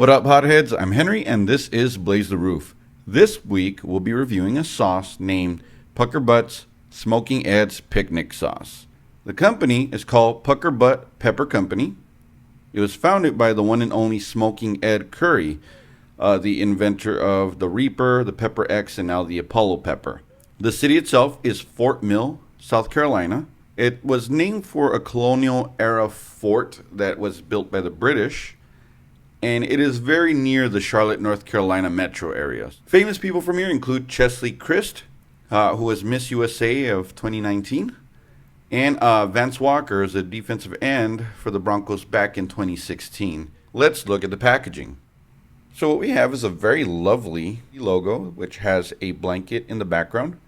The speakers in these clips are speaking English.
What up, hotheads? I'm Henry, and this is Blaze the Roof. This week, we'll be reviewing a sauce named Puckerbutt's Smoking Ed's Picnic Sauce. The company is called Puckerbutt Pepper Company. It was founded by the one and only Smoking Ed Curry, the inventor of the Reaper, the Pepper X, and now the Apollo Pepper. The city itself is Fort Mill, South Carolina. It was named for a colonial-era fort that was built by the British, and it is very near the Charlotte, North Carolina metro area. Famous people from here include Chesley Christ, who was Miss USA of 2019, and Vance Walker is a defensive end for the Broncos back in 2016. Let's look at the packaging. So what we have is a very lovely logo, which has a blanket in the background,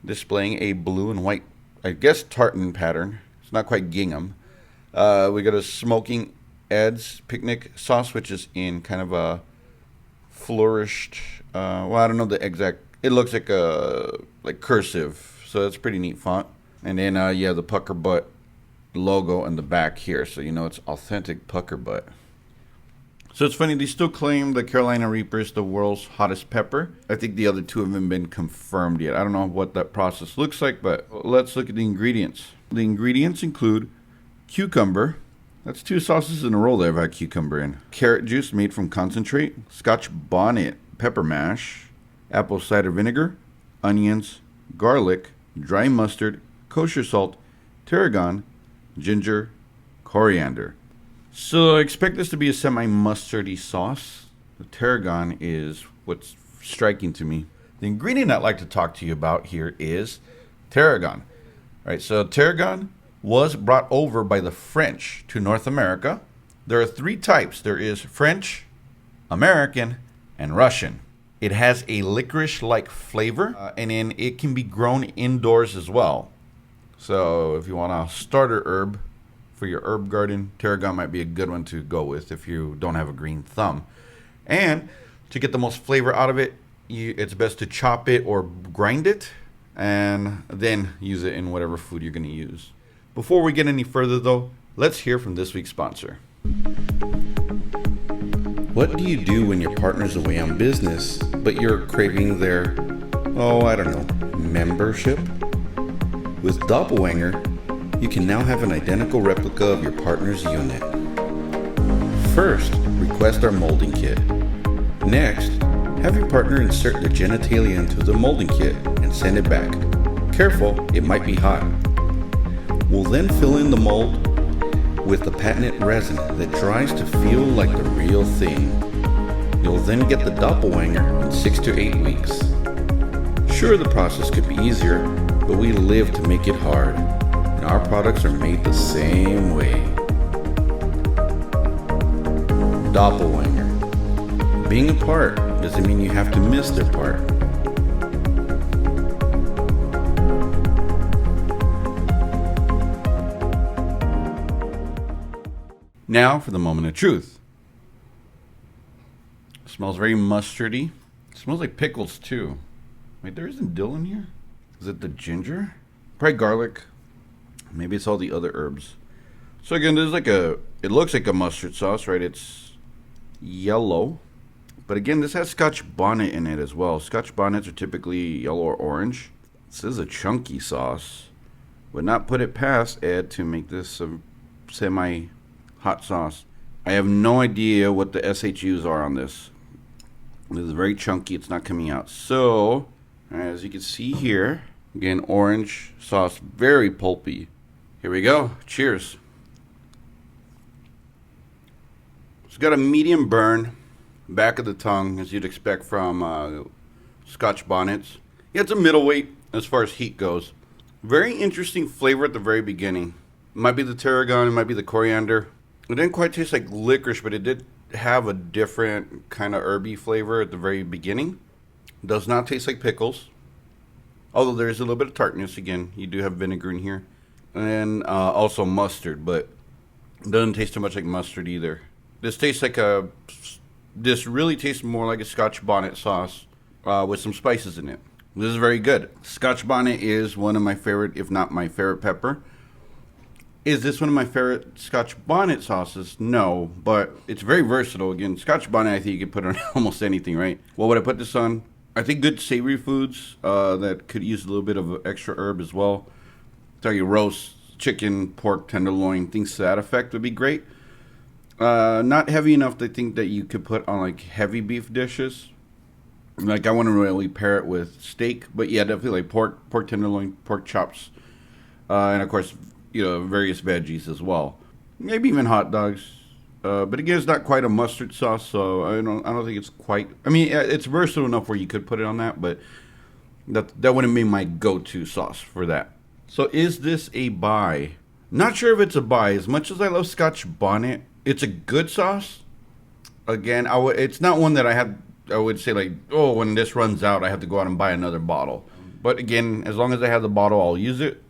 displaying a blue and white, I guess, tartan pattern. It's not quite gingham. We got a Smoking Ed's Picnic Sauce, which is in kind of a flourished, well, I don't know the exact, it looks like a cursive, so that's pretty neat font. And then, yeah, the Puckerbutt logo on the back here, so you know it's authentic Puckerbutt. So it's funny, they still claim the Carolina Reaper is the world's hottest pepper. I think the other two haven't been confirmed yet. I don't know what that process looks like, but let's look at the ingredients. The ingredients include cucumber. That's 2 sauces in a row that I've had cucumber in. Carrot juice made from concentrate, Scotch bonnet pepper mash, apple cider vinegar, onions, garlic, dry mustard, kosher salt, tarragon, ginger, coriander. So I expect this to be a semi-mustardy sauce. The tarragon is what's striking to me. The ingredient I'd like to talk to you about here is tarragon. All right, so tarragon was brought over by the French to North America. There are 3 types. There is French, American, and Russian. It has a licorice-like flavor, and then it can be grown indoors as well. So if you want a starter herb for your herb garden, tarragon might be a good one to go with if you don't have a green thumb. And to get the most flavor out of it, it's best to chop it or grind it, and then use it in whatever food you're going to use. Before we get any further, though, let's hear from this week's sponsor. What do you do when your partner's away on business, but you're craving their, membership? With Doppelwanger, you can now have an identical replica of your partner's unit. First, request our molding kit. Next, have your partner insert their genitalia into the molding kit and send it back. Careful, it might be hot. We'll then fill in the mold with the patented resin that dries to feel like the real thing. You'll then get the Doppelwanger in 6 to 8 weeks. Sure, the process could be easier, but we live to make it hard, and our products are made the same way. Doppelwanger. Being apart doesn't mean you have to miss their part. Now for the moment of truth. It smells very mustardy. It smells like pickles too. Wait, there isn't dill in here? Is it the ginger? Probably garlic. Maybe it's all the other herbs. So again, there's it looks like a mustard sauce, right? It's yellow. But again, this has Scotch bonnet in it as well. Scotch bonnets are typically yellow or orange. This is a chunky sauce. Would not put it past Ed to make this a semi-hot sauce. I have no idea what the SHUs are on this. This is very chunky. It's not coming out. So, as you can see here, again, orange sauce, very pulpy. Here we go. Cheers. It's got a medium burn, back of the tongue, as you'd expect from Scotch bonnets. Yeah, it's a middleweight as far as heat goes. Very interesting flavor at the very beginning. It might be the tarragon, it might be the coriander. It didn't quite taste like licorice, but it did have a different kind of herby flavor at the very beginning. It does not taste like pickles, although there is a little bit of tartness. Again, you do have vinegar in here. And also mustard, but it doesn't taste too much like mustard either. This really tastes more like a Scotch bonnet sauce with some spices in it. This is very good. Scotch bonnet is one of my favorite, if not my favorite pepper. Is this one of my favorite Scotch bonnet sauces? No, but it's very versatile. Again, Scotch bonnet, I think you could put on almost anything, right? What would I put this on? I think good savory foods that could use a little bit of extra herb as well. So your roast, chicken, pork, tenderloin, things to that effect would be great. Not heavy enough to think that you could put on like heavy beef dishes. Like I wouldn't really pair it with steak, but yeah, definitely like pork tenderloin, pork chops, and of course, various veggies as well. Maybe even hot dogs. But again, it's not quite a mustard sauce, so I don't think it's quite. I mean, it's versatile enough where you could put it on that, but that wouldn't be my go-to sauce for that. So is this a buy? Not sure if it's a buy. As much as I love Scotch bonnet, it's a good sauce. Again, it's not one that I would say like, oh, when this runs out, I have to go out and buy another bottle. But again, as long as I have the bottle, I'll use it.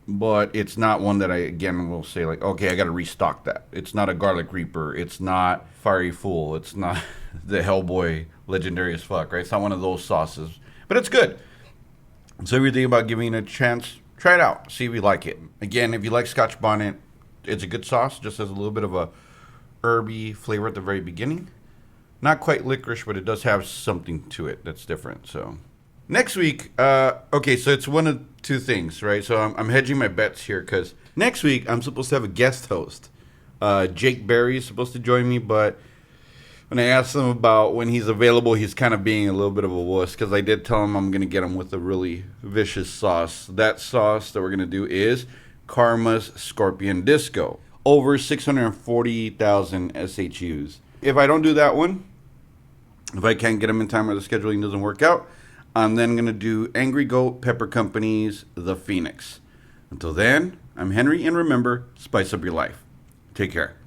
But it's not one that I, again, will say like, okay, I got to restock that. It's not a Garlic Reaper. It's not Fiery Fool. It's not the Hellboy Legendary as fuck, right? It's not one of those sauces. But it's good. So if you're thinking about giving it a chance, try it out. See if you like it. Again, if you like Scotch bonnet, it's a good sauce. Just has a little bit of a herby flavor at the very beginning. Not quite licorice, but it does have something to it that's different. So next week, okay, so it's one of two things, right? So I'm hedging my bets here because next week I'm supposed to have a guest host. Jake Berry is supposed to join me, but when I asked him about when he's available, he's kind of being a little bit of a wuss because I did tell him I'm going to get him with a really vicious sauce. That sauce that we're going to do is Karma's Scorpion Disco. Over 640,000 SHUs. If I don't do that one, if I can't get him in time or the scheduling doesn't work out, I'm then going to do Angry Goat Pepper Company's The Phoenix. Until then, I'm Henry, and remember, spice up your life. Take care.